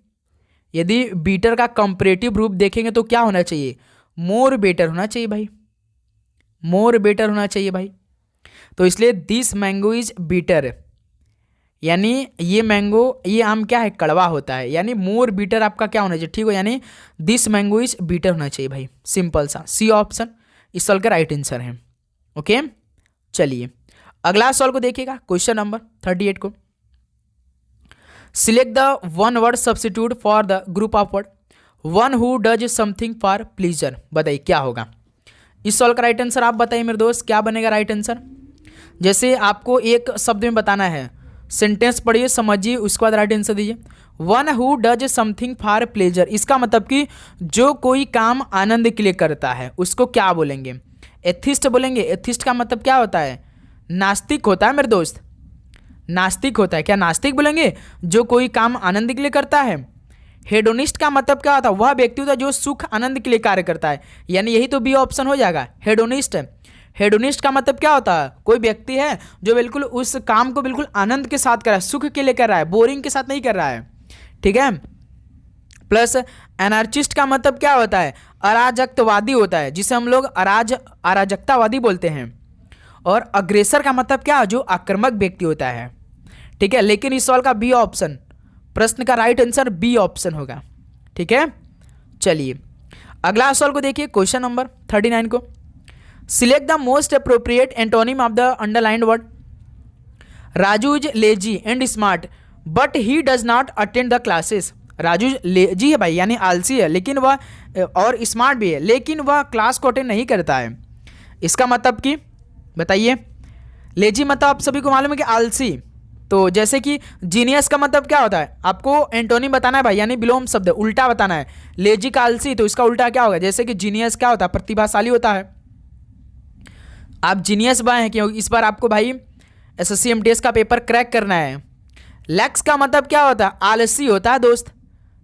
यदि बीटर का कंपैरेटिव रूप देखेंगे तो क्या होना चाहिए, मोर बेटर होना चाहिए भाई, मोर बेटर होना चाहिए भाई। तो इसलिए दिस मैंगो इज बीटर, यानी ये मैंगो, ये आम क्या है, कड़वा होता है, यानी मोर बीटर आपका क्या होना चाहिए, ठीक हो, यानी दिस मैंगो इज बीटर होना चाहिए भाई, सिंपल सा, सी ऑप्शन इस सवाल का राइट आंसर है। ओके चलिए अगला सवाल को देखिएगा, क्वेश्चन नंबर 38 को। Select the one word substitute for the group of word, one who does something for pleaser, बताइए क्या होगा इस सवाल का राइट आंसर, आप बताइए मेरे दोस्त क्या बनेगा राइट आंसर। जैसे आपको एक शब्द में बताना है, सेंटेंस पढ़िए समझिए उसके बाद राइट आंसर दीजिए। One who does something for pleasure, इसका मतलब कि जो कोई काम आनंद के लिए करता है उसको क्या बोलेंगे, एथिस्ट बोलेंगे। एथिस्ट का मतलब क्या होता है, नास्तिक होता है मेरे दोस्त, नास्तिक होता है, क्या नास्तिक बोलेंगे जो कोई काम आनंद के लिए करता है। हेडोनिस्ट का मतलब क्या होता है, वह व्यक्ति होता है जो सुख आनंद के लिए कार्य करता है, यानी यही तो बी ऑप्शन हो जाएगा, हेडोनिस्ट। हेडोनिस्ट का मतलब क्या होता है, कोई व्यक्ति है जो बिल्कुल उस काम को बिल्कुल आनंद के साथ कर रहा है, सुख के लिए कर रहा है, बोरिंग के साथ नहीं कर रहा है, ठीक है। प्लस एनार्चिस्ट का मतलब क्या होता है, अराजकतावादी होता है, जिसे हम लोग अराजकतावादी बोलते हैं। और अग्रेसर का मतलब क्या, जो आक्रामक व्यक्ति होता है, ठीक है। लेकिन इस सवाल का बी ऑप्शन, प्रश्न का राइट आंसर बी ऑप्शन होगा, ठीक है, चलिए अगला सवाल को देखिए, क्वेश्चन नंबर 39 को। Select the most appropriate antonym of the underlined word. Raju is lazy and smart but he does not attend the classes. Raju lazy है भाई, यानी आलसी है, लेकिन वह और स्मार्ट भी है, लेकिन वह क्लास को अटेंड नहीं करता है। इसका मतलब कि बताइए, लेजी मतलब आप सभी को मालूम है कि आलसी। तो जैसे कि जीनियस का मतलब क्या होता है, आपको एंटोनिम बताना है भाई, यानी विलोम शब्द उल्टा बताना है। लेजी का आलसी, तो इसका उल्टा क्या होगा, जैसे कि जीनियस क्या होता है, प्रतिभाशाली होता है। आप जीनियस बने हैं क्योंकि इस बार आपको भाई एसएससी एमटीएस का पेपर क्रैक करना है। लैक्स का मतलब क्या होता है, आलसी होता है दोस्त,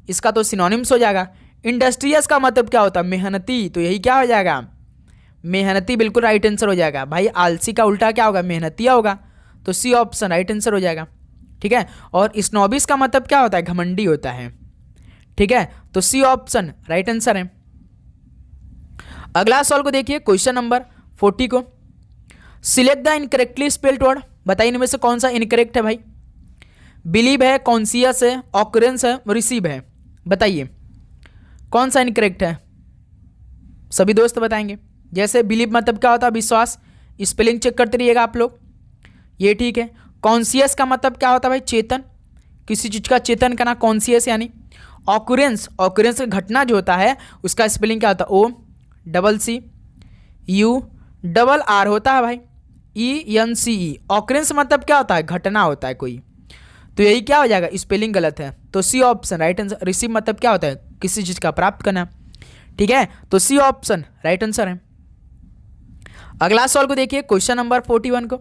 इसका तो सिनोनिम्स हो जाएगा। इंडस्ट्रियस का मतलब क्या होता है, मेहनती, तो यही क्या हो जाएगा, मेहनती, बिल्कुल राइट आंसर हो जाएगा भाई। आलसी का उल्टा क्या होगा, मेहनतिया होगा, तो सी ऑप्शन राइट आंसर हो जाएगा। ठीक है, और स्नोबिस का मतलब क्या होता है, घमंडी होता है। ठीक है, तो सी ऑप्शन राइट आंसर है। अगला सवाल को देखिए, क्वेश्चन नंबर 40 को। Select the incorrectly spelled word. बताइए इनमें से कौन सा इनकरेक्ट है भाई। बिलीव है, कॉन्सियस है, ऑकरेंस है, रिसीव है। बताइए कौन सा इनकरेक्ट है, सभी दोस्त बताएंगे। जैसे बिलीव मतलब क्या होता है, विश्वास, स्पेलिंग चेक करते रहिएगा आप लोग, ये ठीक है। कॉन्सियस का मतलब क्या होता है भाई, चेतन, किसी चीज का चेतन करना, कॉन्सियस यानी। ऑकरेंस, ऑकरेंस का घटना जो होता है उसका स्पेलिंग क्या होता है, O double C U double R होता है भाई, ENCE। ऑकरेंस मतलब क्या होता है, घटना होता है कोई, तो यही क्या हो जाएगा, स्पेलिंग गलत है, तो C option right answer. Receive मतलब क्या होता है, किसी चीज का प्राप्त करना। ठीक है, तो सी ऑप्शन राइट आंसर है। अगला सवाल को देखिए, क्वेश्चन नंबर 41 को।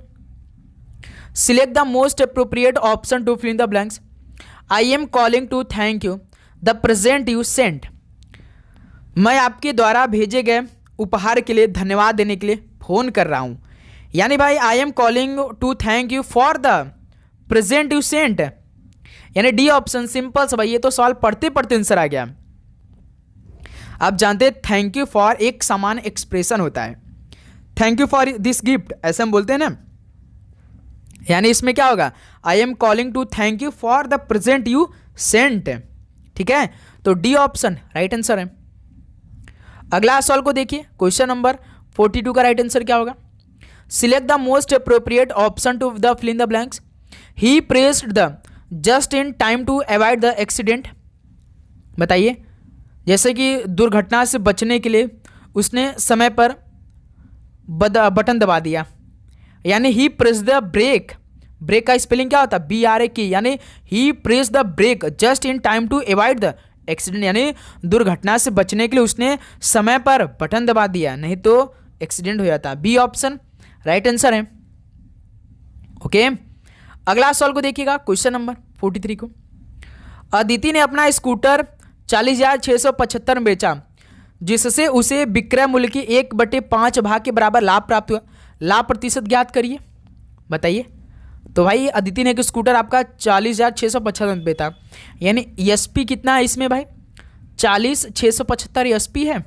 Select the most appropriate option to fill in the blanks. I am calling to thank you the present you sent. मैं आपके द्वारा भेजे गए उपहार के लिए धन्यवाद देने के लिए फोन कर रहा हूं। यानी भाई I am calling to thank you for the present you sent, यानी डी ऑप्शन। सिंपल से भाई, ये तो सवाल पढ़ते पढ़ते आंसर आ गया। आप जानते हैं थैंक यू फॉर एक समान एक्सप्रेशन होता है, thank you for this gift ऐसे हम बोलते हैं ना, यानी इसमें क्या होगा, I am calling to thank you for the present you sent. ठीक है, तो डी ऑप्शन राइट आंसर है। अगला सवाल को देखिए, क्वेश्चन नंबर 42 का राइट आंसर क्या होगा। Select the most appropriate option to the fill in the blanks. He pressed the just in time to avoid the accident. बताइए, जैसे कि दुर्घटना से बचने के लिए उसने समय पर बटन दबा दिया, यानी he press the brake. Brake का स्पेलिंग क्या होता है, BRAK, यानी he press the brake just in time to avoid the accident, यानी दुर्घटना से बचने के लिए उसने समय पर बटन दबा दिया, नहीं तो एक्सीडेंट हो जाता। बी ऑप्शन राइट आंसर है। ओके, अगला सवाल को देखिएगा, क्वेश्चन नंबर 43 को। अदिति ने अपना स्कूटर 40,675 में बेचा, जिससे उसे विक्रय मूल्य की 1/5 भाग के बराबर लाभ प्राप्त हुआ। लाभ प्रतिशत ज्ञात करिए। बताइए, तो भाई अदिति ने एक स्कूटर आपका 40,675 में बेचा, यानी एसपी कितना है इसमें भाई, 40,675 एसपी है।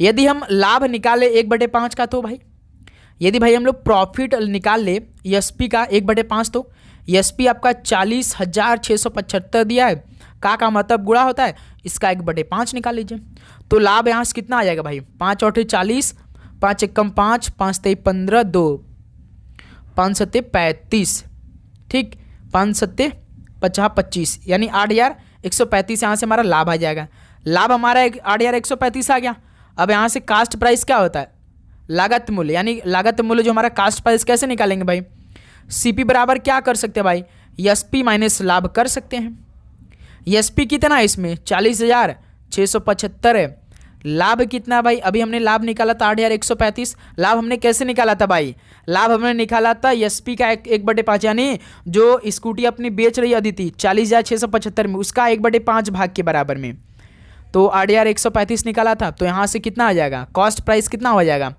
यदि हम लाभ निकाले 1/5 का, तो भाई यदि भाई हम लोग प्रॉफिट निकाल ले एसपी का 1/5, तो एसपी आपका 40,675 दिया है, का मतलब गुणा होता है, इसका 1/5 निकाल लीजिए, तो लाभ यहाँ से कितना आ जाएगा भाई, 5 और 40, 5 एकम 5, 5 तेई 15, 2 5 सत्ते 35, ठीक, 5 सत्ते 50, 25, यानी 8,135 यहाँ से हमारा लाभ आ जाएगा। लाभ हमारा 8,135 आ गया। अब यहाँ से कास्ट प्राइस क्या होता है, लागत मूल्य, यानी लागत मूल्य जो हमारा कास्ट प्राइस कैसे निकालेंगे भाई, सीपी बराबर क्या कर सकते हैं भाई, एसपी माइनस लाभ कर सकते हैं। एसपी कितना है इसमें 40,675 है, लाभ कितना भाई, अभी हमने लाभ निकाला था 8,135। लाभ हमने कैसे निकाला था भाई, लाभ हमने निकाला था एसपी का 1/5, यानी जो स्कूटी अपनी बेच रही अदिति 40,675 में, उसका 1/5 भाग के बराबर में, तो 8,135 निकाला था। तो यहाँ से कितना आ जाएगा, कॉस्ट प्राइस कितना हो जाएगा,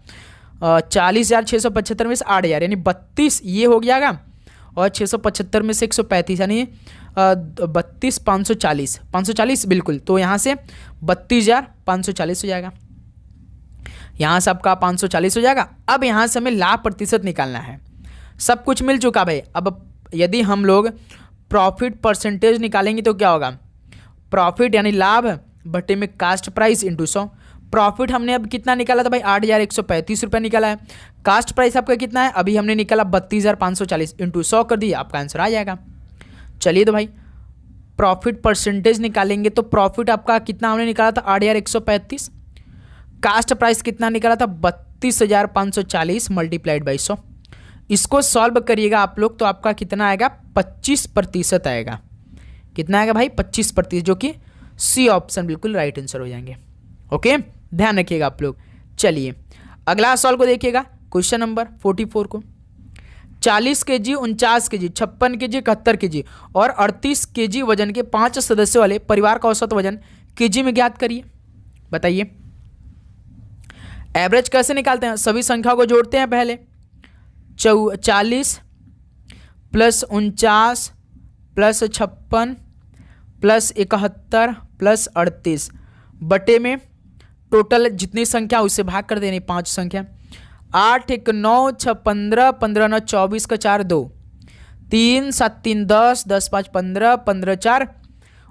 40,675 में से 8,000 यानी 32 ये हो जाएगा, और 675 में से 135 यानी 32,540, 540 बिल्कुल, तो यहाँ से 32,540 हो जाएगा, यहाँ से आपका 540 हो जाएगा। अब यहाँ से हमें लाभ प्रतिशत निकालना है। सब कुछ मिल चुका भाई। अब यदि हम लोग प्रॉफिट परसेंटेज निकालेंगे तो क्या होगा, प्रॉफिट यानी लाभ बटे में कास्ट प्राइस इंटू 100। प्रॉफिट हमने अब कितना निकाला था भाई, 8,135 रुपये निकाला है। कास्ट प्राइस आपका कितना है, अभी हमने निकाला 32,540 इंटू 100 कर दिया, आपका आंसर आ जाएगा। चलिए तो भाई प्रॉफिट परसेंटेज निकालेंगे तो प्रॉफिट आपका कितना हमने निकाला था, 8,135। कास्ट प्राइस कितना निकाला था, 32,540 मल्टीप्लाइड बाई 100। इसको सॉल्व करिएगा आप लोग तो आपका कितना आएगा, 25% आएगा। कितना आएगा भाई, 25%, जो कि सी ऑप्शन बिल्कुल राइट आंसर हो जाएंगे। ओके, ध्यान रखिएगा आप लोग। चलिए अगला सवाल को देखिएगा, क्वेश्चन नंबर 44 को। 40 kg, 49 kg, 56 kg, 71 kg और 38 kg वजन के 5 सदस्यों वाले परिवार का औसत वजन केजी में ज्ञात करिए। बताइए एवरेज कैसे निकालते हैं, सभी संख्याओं को जोड़ते हैं पहले। 40 प्लस 49 प्लस 56 प्लस 71 प्लस 38 बटे में टोटल जितनी संख्या उससे भाग कर देनी 5 संख्या। 8 1 9 6 15 15 9 24 का 4 2 3 7 3 10 10 5 15 15 4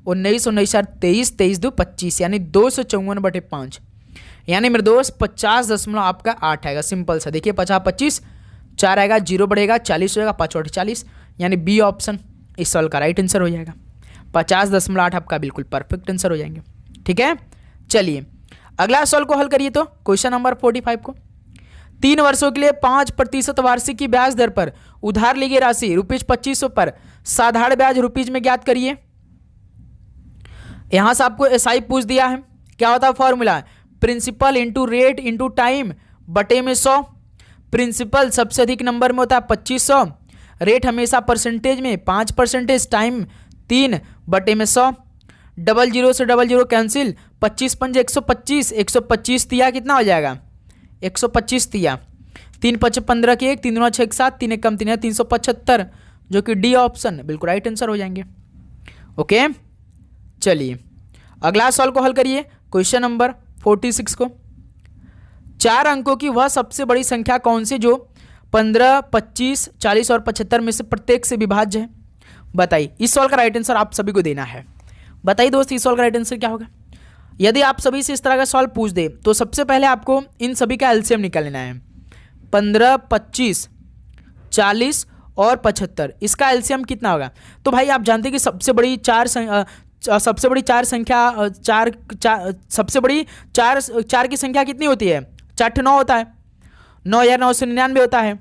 19 19 4 23 23 2 25 यानी 254/5 यानी मेरे दोस्त 50.8 आएगा। सिंपल सा देखिए, 50 25 4 आएगा, 0 बढ़ेगा 40 हो जाएगा, 5 और 40 यानी बी ऑप्शन इस सवाल का राइट आंसर हो जाएगा। 50.8 आपका बिल्कुल परफेक्ट आंसर हो जाएंगे। ठीक है, चलिए अगला सवाल को हल करिए तो क्वेश्चन नंबर 45 को। 3 वर्षों के लिए 5% वार्षिक ब्याज दर पर उधार ली गई राशि ₹2500 पर साधारण ब्याज रुपीज में ज्ञात करिए। यहां से आपको एसआई पूछ दिया है, क्या होता है formula, principal into rate into time बटे में 100। प्रिंसिपल सबसे अधिक नंबर में होता है 2500, रेट हमेशा परसेंटेज में 5%, टाइम 3 बटे में 100। 00 से 00 कैंसिल, 25 पंजे 125, 125 तिया कितना हो जाएगा, 125 तिया, 3 5 15 के 1, 3 9 6 7, 3 1 कम 3 है 375, जो कि डी ऑप्शन बिल्कुल राइट आंसर हो जाएंगे। ओके, चलिए अगला सवाल को हल करिए, क्वेश्चन नंबर 46 को। 4 अंकों की वह सबसे बड़ी संख्या कौन सी जो 15, 25, 40 और 75 में से प्रत्येक से विभाज्य है। बताइए, इस सवाल का राइट आंसर आप सभी को देना है। बताइए दोस्त, इस सवाल का राइट आंसर क्या होगा। यदि आप सभी से इस तरह का सवाल पूछ दे तो सबसे पहले आपको इन सभी का एलसीएम निकाल लेना है। 15, 25, 40 और 75, इसका एलसीएम कितना होगा। तो भाई आप जानते हैं कि सबसे बड़ी चार की संख्या कितनी होती है, 4 9 होता है, 9,999 होता है।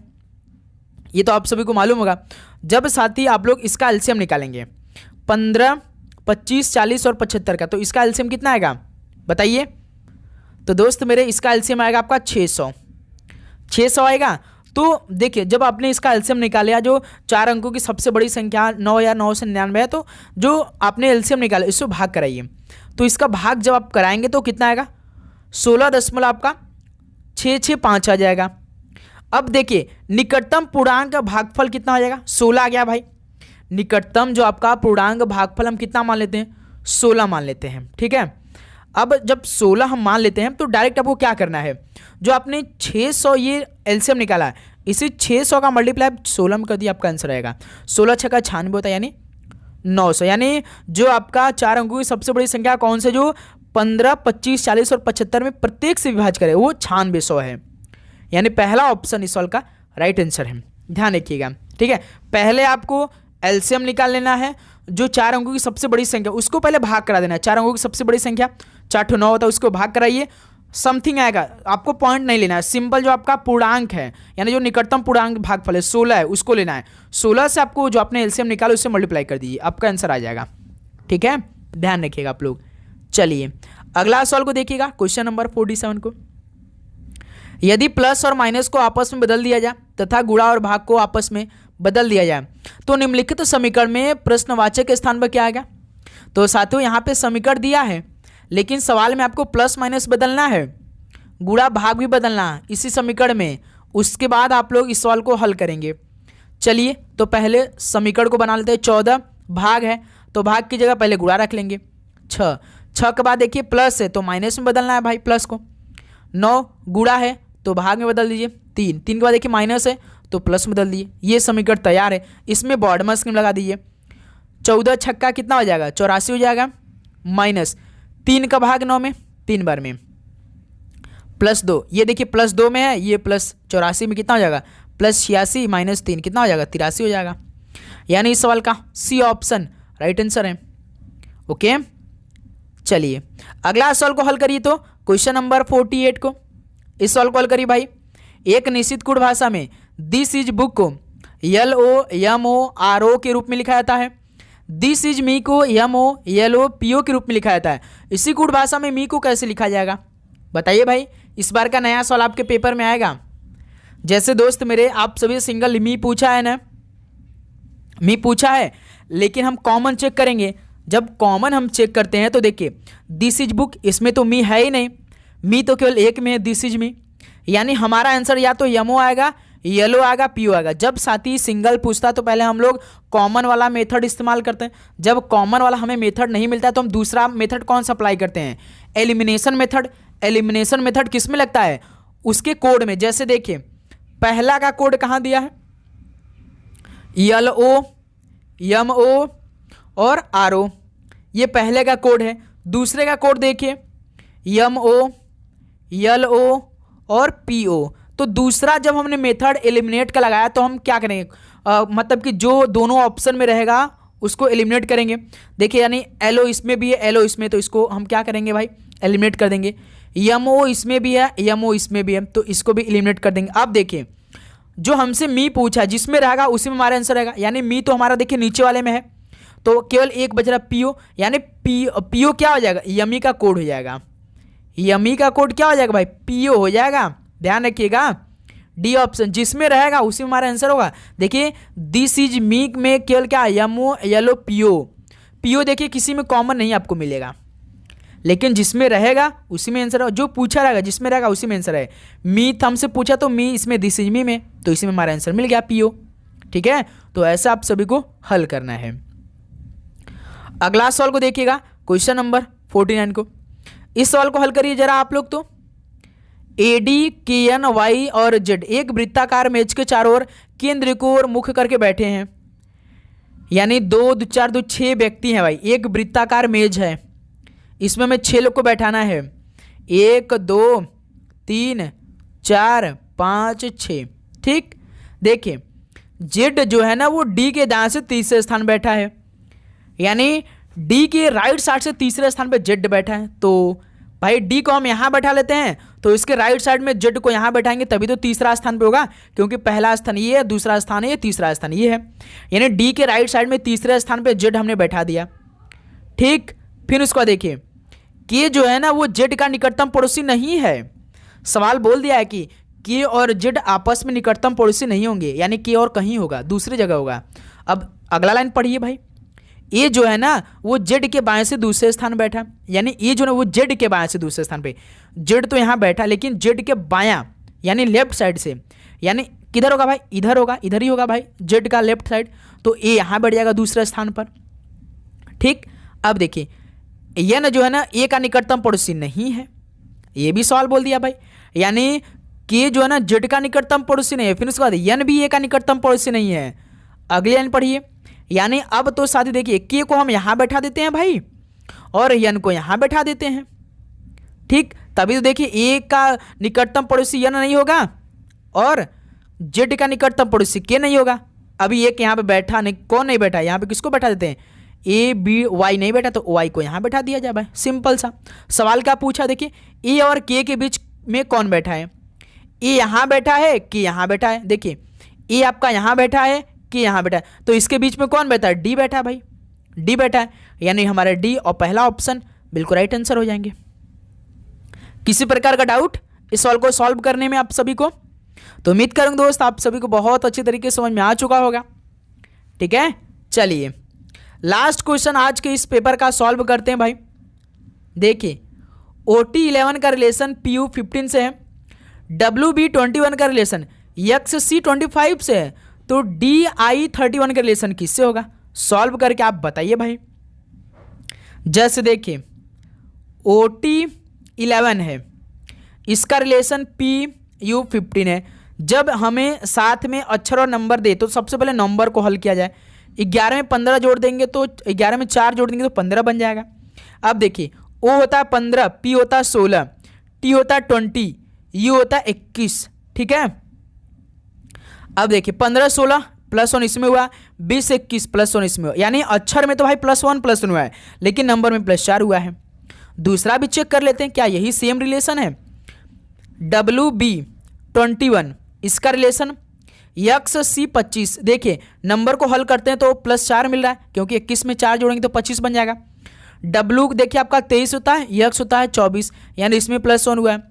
ये तो आप सभी को मालूम होगा। जब साथ ही आप लोग इसका एलसीएम निकालेंगे 15, 25, 40 और 75 का, तो इसका एलसीएम कितना आएगा बताइए। तो दोस्त मेरे इसका एलसीएम आएगा आपका 600 आएगा। तो देखिए, जब आपने इसका एलसीएम निकाला, जो 4 अंकों की सबसे बड़ी संख्या 9,999 है, तो जो आपने एलसीएम निकाला इसको भाग कराइए। तो इसका भाग जब आप कराएंगे तो कितना आएगा, 16.665 आ जाएगा। अब देखिए निकटतम पूर्णांक का भागफल कितना हो जाएगा, 16 आ गया भाई। निकटतम जो आपका पूर्णांक भागफल हम कितना मान लेते हैं, 16 मान लेते हैं। ठीक है, अब जब 16 हम मान लेते हैं तो डायरेक्ट आपको क्या करना है, जो आपने 600 ये एलसीएम निकाला है, इसी 600 का मल्टीप्लाई 16 में कर दिया, आपका आंसर आएगा 16 6 का 96 होता है, यानी 900। यानी जो आपका 4 अंकों की सबसे बड़ी संख्या कौन से, जो 15, 25, 40 और 75 में प्रत्येक से विभाज्य करे, वो 9600 है। यानी पहला ऑप्शन इस सवाल का राइट आंसर है। ध्यान रखिएगा। ठीक है, पहले आपको एलसीएम निकाल लेना है, जो 4 अंकों की सबसे बड़ी संख्या उसको पहले भाग करा देना है। 4 अंकों की सबसे बड़ी संख्या 4 9 होता है, उसको भाग कराइए, समथिंग आएगा। आपको पॉइंट नहीं लेना है, सिंपल जो आपका पूर्णांक है, यानी जो निकटतम पूर्णांक भागफल है 16 है, उसको लेना है। 16 से आपको जो आपने एलसीएम निकाला उससे मल्टीप्लाई कर दीजिए, आपका आंसर आ जाएगा। ठीक है, ध्यान रखिएगा आप लोग। चलिए अगला सवाल को देखिएगा, क्वेश्चन नंबर 47 को। यदि प्लस और माइनस को आपस में बदल दिया जाए तथा गुणा और भाग को आपस में बदल दिया जाए तो निम्नलिखित समीकरण में प्रश्नवाचक के स्थान पर क्या आएगा। तो साथियों यहाँ पे समीकरण दिया है, लेकिन सवाल में आपको प्लस माइनस बदलना है, गुणा भाग भी बदलना है इसी समीकरण में। उसके बाद आप लोग इस सवाल को हल करेंगे। चलिए तो पहले समीकरण को बना लेते हैं। 14 भाग है तो भाग की जगह पहले गुणा रख लेंगे। 6 के बाद देखिए प्लस है तो माइनस में बदलना है भाई, प्लस को। 9 गुणा है तो भाग में बदल दीजिए। 3 के बाद देखिए माइनस है तो प्लस में बदल दीजिए। ये समीकरण तैयार है, इसमें बॉर्डमस स्कीम लगा दीजिए। 14 छक्का कितना हो जाएगा, 84 हो जाएगा, माइनस 3 का भाग 9 में 3 बार में, +2, ये देखिए +2 में है, ये +84 में कितना हो जाएगा, +86 - 3 कितना हो जाएगा, 83 हो जाएगा। यानी इस सवाल का सी ऑप्शन राइट आंसर है। ओके, चलिए अगला सवाल को हल करिए। तो क्वेश्चन नंबर 48 को, इस सवाल को हल करिए भाई। एक निश्चित कोड भाषा में दिस इज बुक को LOMORO के रूप में लिखा जाता है। दिस इज मी को MOLOPO के रूप में लिखा जाता है। इसी कोड भाषा में मी को कैसे लिखा जाएगा, बताइए भाई। इस बार का नया सवाल आपके पेपर में आएगा। जैसे दोस्त मेरे आप सभी सिंगल मी पूछा है ना, मी पूछा है, लेकिन हम कॉमन चेक करेंगे। जब कॉमन हम चेक करते हैं तो देखिए दिस इज बुक, इसमें तो मी है ही नहीं, मी तो केवल एक में है, दिस इज मी। यानी हमारा आंसर या तो यमो आएगा, येलो आएगा, पीओ आएगा। जब साथी सिंगल पूछता तो पहले हम लोग कॉमन वाला मेथड इस्तेमाल करते हैं। जब कॉमन वाला हमें मेथड नहीं मिलता है तो हम दूसरा मेथड कौन सा अप्लाई करते हैं, एलिमिनेशन मेथड। एलिमिनेशन मेथड किस में लगता है, उसके कोड में। जैसे देखिए पहला का कोड कहाँ दिया है, LO MO और RO, ये पहले का कोड है। दूसरे का कोड देखिए MO LO और PO। तो दूसरा जब हमने मेथड एलिमिनेट का लगाया तो हम क्या करेंगे, मतलब कि जो दोनों ऑप्शन में रहेगा उसको एलिमिनेट करेंगे। देखिए यानी LO इसमें भी है, LO इसमें, तो इसको हम क्या करेंगे भाई, एलिमिनेट कर देंगे। MO इसमें भी है, MO इसमें भी है, तो इसको भी एलिमिनेट कर देंगे। अब देखिए जो हमसे मी पूछा जिसमें रहेगा उसी में हमारा आंसर रहेगा। यानी मी तो हमारा देखिए नीचे वाले में है, तो केवल एक बच रहा PO। यानी PO क्या हो जाएगा, यमी का कोड हो जाएगा। यमी का कोड क्या हो जाएगा भाई, PO हो जाएगा। ध्यान रखिएगा, डी ऑप्शन जिसमें रहेगा उसी में हमारा आंसर होगा। देखिए दिस इज मी में केवल क्या, YMO YELO PO देखिए किसी में कॉमन नहीं आपको मिलेगा, लेकिन जिसमें रहेगा उसी में आंसर, जो पूछा रहेगा जिसमें रहेगा उसी में आंसर है। मी हमसे पूछा तो मी इसमें, दिस इज मी में, तो इसी में हमारा आंसर मिल गया PO। ठीक है, तो ऐसा आप सभी को हल करना है। अगला सवाल को देखिएगा, क्वेश्चन नंबर 49 को। इस सवाल को हल करिए जरा आप लोग। तो AD KN Y और Z एक वृत्ताकार मेज के चारों ओर केंद्र को ओर मुख करके बैठे हैं। यानी 2 2 4 2 6 व्यक्ति हैं भाई। एक वृत्ताकार मेज है, इसमें हमें 6 लोग को बैठाना है। 1 2 3 4 5 6। ठीक, देखिए Z जो है ना वो D के दाएं से तीसरे स्थान बैठा है, यानी D के राइट साइड से तीसरे स्थान पे Z बैठा है। तो भाई D को हम यहाँ बैठा लेते हैं, तो इसके राइट साइड में Z को यहाँ बैठाएंगे तभी तो तीसरा स्थान पे होगा, क्योंकि पहला स्थान ये है, दूसरा स्थान ये, तीसरा स्थान ये है। यानी D के राइट साइड में तीसरे स्थान पे Z हमने बैठा दिया। ठीक, फिर उसको देखिए K जो है ना वो Z का निकटतम पड़ोसी नहीं है। सवाल बोल दिया है कि K और Z आपस में निकटतम पड़ोसी नहीं होंगे, यानी K और कहीं होगा, दूसरी जगह होगा। अब अगला लाइन पढ़िए भाई। ए जो है ना वो जेड के बाएं से दूसरे स्थान बैठा, यानी ए जो है वो जेड के बाएं से दूसरे स्थान पे। जेड तो यहाँ बैठा, लेकिन जेड के बायां यानी लेफ्ट साइड से, यानी किधर होगा भाई, इधर होगा, इधर ही होगा भाई जेड का लेफ्ट साइड। तो ए यहाँ बैठ जाएगा दूसरे स्थान पर। ठीक, अब देखिए एन जो है ना ए का निकटतम पड़ोसी नहीं है, ये भी सवाल बोल दिया भाई। यानी के जो है ना जेड का निकटतम पड़ोसी नहीं है, फिर उसके बाद एन भी ए का निकटतम पड़ोसी नहीं है। अगली लाइन पढ़िए। यानी अब तो साथी देखिए के को हम यहाँ बैठा देते हैं भाई, और एन को यहाँ बैठा देते हैं। ठीक, तभी तो देखिए ए का निकटतम पड़ोसी एन नहीं होगा और जेड का निकटतम पड़ोसी के नहीं होगा। अभी एक यहाँ पे बैठा नहीं, कौन नहीं बैठा, यहाँ पे किसको बैठा देते हैं, ए बी वाई नहीं बैठा तो वाई को यहाँ बैठा दिया जाए भाई, सिंपल सा सवाल क्या पूछा। देखिए ए और के बीच में कौन बैठा है, ए यहाँ बैठा है के यहाँ बैठा है। देखिए ए आपका यहाँ बैठा है कि यहाँ बैठा है, तो इसके बीच में कौन बैठा है, डी बैठा है भाई, डी बैठा है। यानी हमारे डी और पहला ऑप्शन बिल्कुल राइट आंसर हो जाएंगे। किसी प्रकार का डाउट इस सवाल को सॉल्व करने में आप सभी को, तो उम्मीद करूंगा दोस्त आप सभी को बहुत अच्छी तरीके से समझ में आ चुका होगा। ठीक है, चलिए लास्ट क्वेश्चन आज के इस पेपर का सॉल्व करते हैं भाई। देखिए OT11 का रिलेशन PU15 से है, WB21 का रिलेशन XC25 से है, तो DI31 का रिलेशन किससे होगा, सॉल्व करके आप बताइए भाई। जैसे देखिए OT11 है, इसका रिलेशन PU15 है। जब हमें साथ में अक्षर और नंबर दे तो सबसे पहले नंबर को हल किया जाए। 11 में 15 जोड़ देंगे तो 11 में 4 जोड़ देंगे तो 15 बन जाएगा। अब देखिए O होता है 15, P होता है 16, T होता है 20, U होता है 21। ठीक है, अब देखिए 15 16 +1 इसमें हुआ, 20 21 +1 इसमें हुआ, यानी अक्षर में तो भाई +1 हुआ है, लेकिन नंबर में +4 हुआ है। दूसरा भी चेक कर लेते हैं, क्या यही सेम रिलेशन है? WB 21 इसका रिलेशन, XC 25। देखिए नंबर को हल करते हैं तो +4 मिल रहा है, क्योंकि 21 में 4 जोड़ेंगे तो 25 बन जाएगा। W देखिए आपका 23 होता है, X होता है 24, यानी इसमें +1 हुआ है।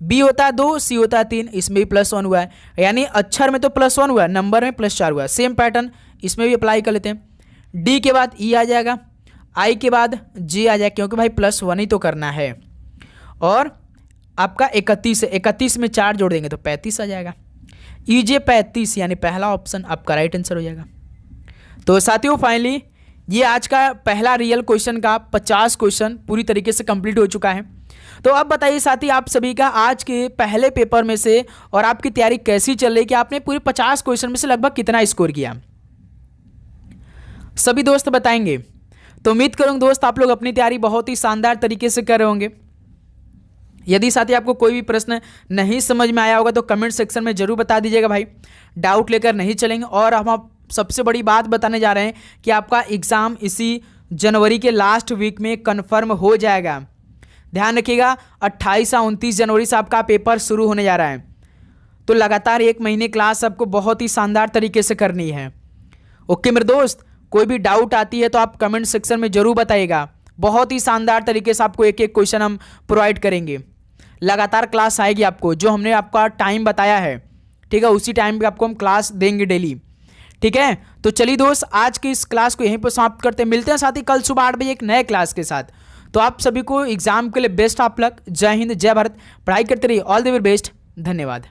B होता है 2, C होता है 3, इसमें भी +1 हुआ है, यानी अक्षर में तो +1 हुआ है, नंबर में +4 हुआ है। सेम पैटर्न इसमें भी अप्लाई कर लेते हैं। D के बाद E आ जाएगा, I के बाद J आ जाएगा, क्योंकि भाई +1 ही तो करना है। और आपका 31 है, 31 में 4 जोड़ देंगे तो 35 आ जाएगा। EJ 35, यानी पहला ऑप्शन आपका राइट आंसर हो जाएगा। तो साथियों फाइनली ये आज का पहला रियल क्वेश्चन का 50 क्वेश्चन पूरी तरीके से कंप्लीट हो चुका है। तो अब बताइए साथी, आप सभी का आज के पहले पेपर में से और आपकी तैयारी कैसी चल रही, कि आपने पूरे 50 क्वेश्चन में से लगभग कितना स्कोर किया? सभी दोस्त बताएंगे। तो उम्मीद करूंगा दोस्त आप लोग अपनी तैयारी बहुत ही शानदार तरीके से कर रहे होंगे। यदि साथी आपको कोई भी प्रश्न नहीं समझ में आया होगा तो कमेंट सेक्शन में जरूर बता दीजिएगा भाई, डाउट लेकर नहीं चलेंगे। और हम आप सबसे बड़ी बात बताने जा रहे हैं कि आपका एग्ज़ाम इसी जनवरी के लास्ट वीक में कन्फर्म हो जाएगा। ध्यान रखिएगा, 28 या 29 जनवरी से आपका पेपर शुरू होने जा रहा है। तो लगातार 1 महीने क्लास आपको बहुत ही शानदार तरीके से करनी है। ओके मेरे दोस्त, कोई भी डाउट आती है तो आप कमेंट सेक्शन में जरूर बताइएगा। बहुत ही शानदार तरीके से आपको एक एक क्वेश्चन हम प्रोवाइड करेंगे। लगातार क्लास आएगी आपको, जो हमने आपका टाइम बताया है, ठीक है, उसी टाइम पे आपको हम क्लास देंगे डेली। ठीक है, तो चलिए दोस्त आज की इस क्लास को यहीं पर समाप्त करते हैं। मिलते हैं साथ ही कल सुबह 8 बजे एक नए क्लास के साथ। तो आप सभी को एग्जाम के लिए बेस्ट ऑफ लक। जय हिंद, जय भारत। पढ़ाई करते रहिए। All the very best. धन्यवाद।